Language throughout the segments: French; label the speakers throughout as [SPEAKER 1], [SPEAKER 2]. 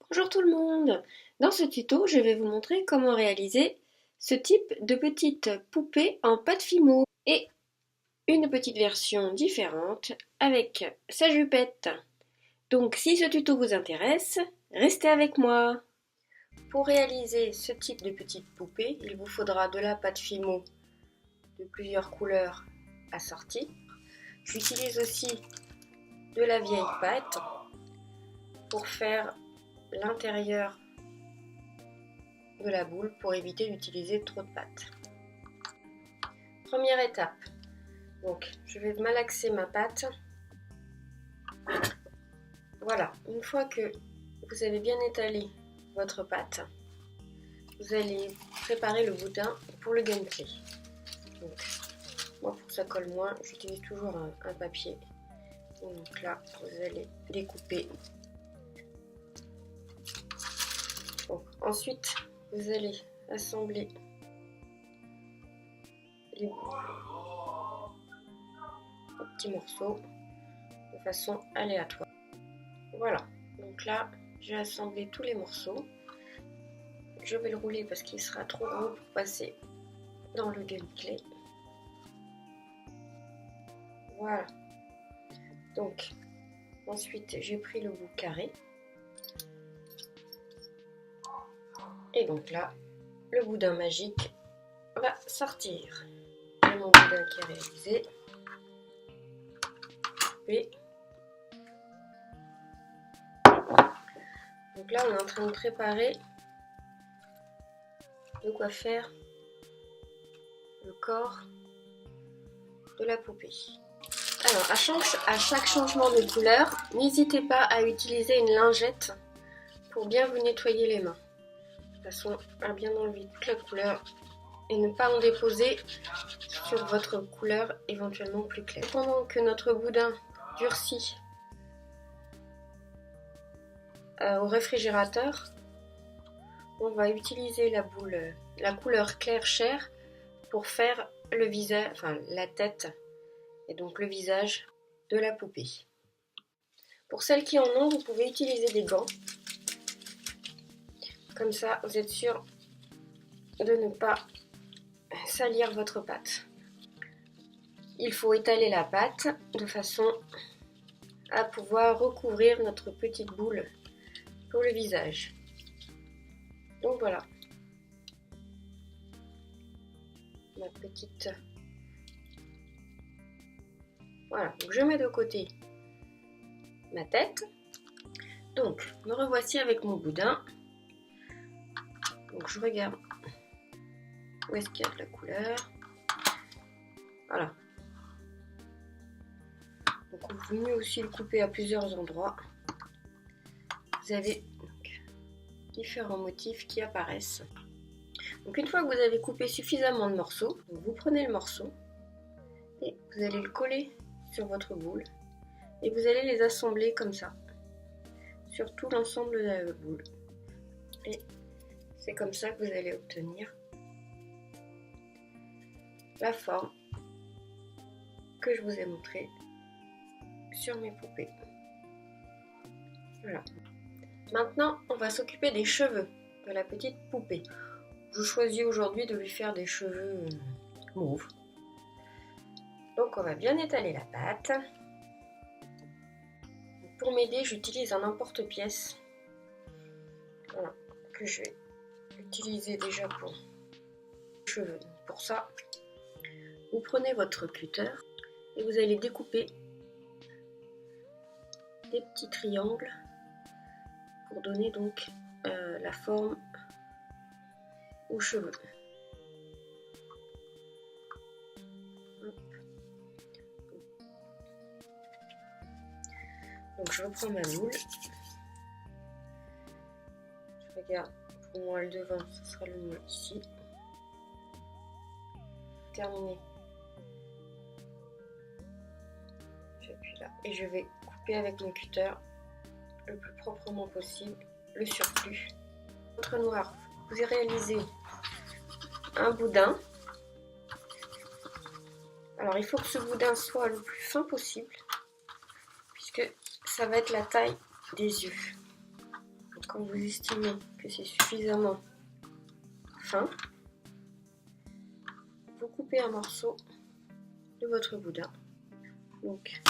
[SPEAKER 1] Bonjour tout le monde! Dans ce tuto, je vais vous montrer comment réaliser ce type de petite poupée en pâte Fimo et une petite version différente avec sa jupette. Donc si ce tuto vous intéresse, restez avec moi! Pour réaliser ce type de petite poupée, il vous faudra de la pâte Fimo de plusieurs couleurs assorties. J'utilise aussi de la vieille pâte pour faire l'intérieur de la boule pour éviter d'utiliser trop de pâte. Première étape, donc je vais malaxer ma pâte. Voilà, une fois que vous avez bien étalé votre pâte, vous allez préparer le boudin pour le gameplay. Donc, moi pour que ça colle moins, j'utilise toujours un papier. Donc là, vous allez découper. Bon, ensuite, vous allez assembler les petits morceaux de façon aléatoire. Voilà, donc là, j'ai assemblé tous les morceaux. Je vais le rouler parce qu'il sera trop gros pour passer dans le gameplay. Voilà. Donc, ensuite, j'ai pris le bout carré. Et donc là, le boudin magique va sortir. J'ai mon boudin qui est réalisé. Et donc là, on est en train de préparer de quoi faire le corps de la poupée. Alors, à chaque changement de couleur, n'hésitez pas à utiliser une lingette pour bien vous nettoyer les mains. De façon à bien enlever toute la couleur et ne pas en déposer sur votre couleur éventuellement plus claire. Pendant que notre boudin durcit au réfrigérateur, on va utiliser la couleur clair chair pour faire le visage, enfin la tête et donc le visage de la poupée. Pour celles qui en ont, vous pouvez utiliser des gants. Comme ça, vous êtes sûr de ne pas salir votre pâte. Il faut étaler la pâte de façon à pouvoir recouvrir notre petite boule pour le visage. Donc voilà, ma petite... Voilà, donc je mets de côté ma tête. Donc, me revoici avec mon boudin. Donc je regarde où est-ce qu'il y a de la couleur. Voilà. Donc il vaut mieux aussi le couper à plusieurs endroits. Vous avez donc différents motifs qui apparaissent. Donc une fois que vous avez coupé suffisamment de morceaux, vous prenez le morceau et vous allez le coller sur votre boule et vous allez les assembler comme ça sur tout l'ensemble de la boule. Et c'est comme ça que vous allez obtenir la forme que je vous ai montrée sur mes poupées. Voilà. Maintenant, on va s'occuper des cheveux de la petite poupée. Je choisis aujourd'hui de lui faire des cheveux mauves. Donc on va bien étaler la pâte. Pour m'aider, j'utilise un emporte-pièce. Voilà, que je vais utiliser déjà pour les cheveux. Pour ça, vous prenez votre cutter et vous allez découper des petits triangles pour donner donc la forme aux cheveux. Donc je reprends ma boule. Je regarde, pour moi le devant, ce sera le mieux ici. Terminé. J'appuie là et je vais couper avec mon cutter le plus proprement possible le surplus. Votre noir, vous avez réalisé un boudin. Alors il faut que ce boudin soit le plus fin possible puisque ça va être la taille des yeux. Donc quand vous estimez que c'est suffisamment fin, vous coupez un morceau de votre boudin. Donc,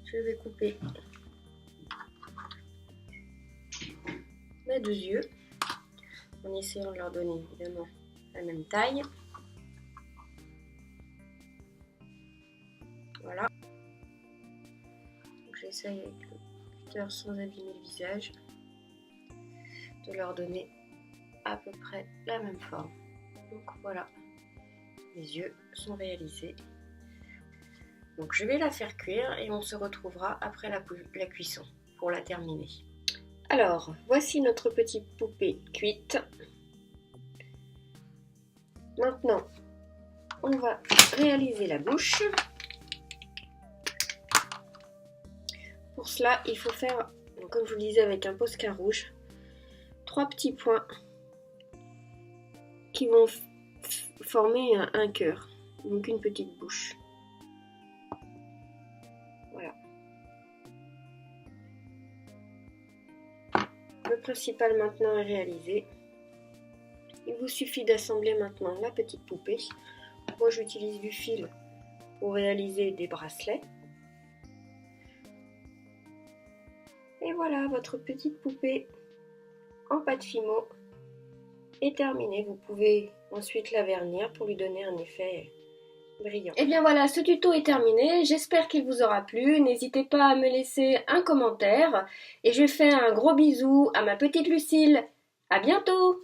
[SPEAKER 1] je vais couper mes 2 yeux en essayant de leur donner évidemment la même taille. Voilà. J'essaye avec le cutter sans abîmer le visage de leur donner à peu près la même forme. Donc voilà, les yeux sont réalisés. Donc je vais la faire cuire et on se retrouvera après la cuisson pour la terminer. Alors, voici notre petite poupée cuite. Maintenant, on va réaliser la bouche. Pour cela, il faut faire, comme je vous le disais, avec un Posca rouge, 3 petits points qui vont former un cœur, donc une petite bouche. Voilà. Le principal maintenant est réalisé. Il vous suffit d'assembler maintenant la petite poupée. Moi, j'utilise du fil pour réaliser des bracelets. Et voilà, votre petite poupée en pâte Fimo est terminée. Vous pouvez ensuite la vernir pour lui donner un effet brillant. Et bien voilà, ce tuto est terminé. J'espère qu'il vous aura plu. N'hésitez pas à me laisser un commentaire. Et je fais un gros bisou à ma petite Lucille. À bientôt!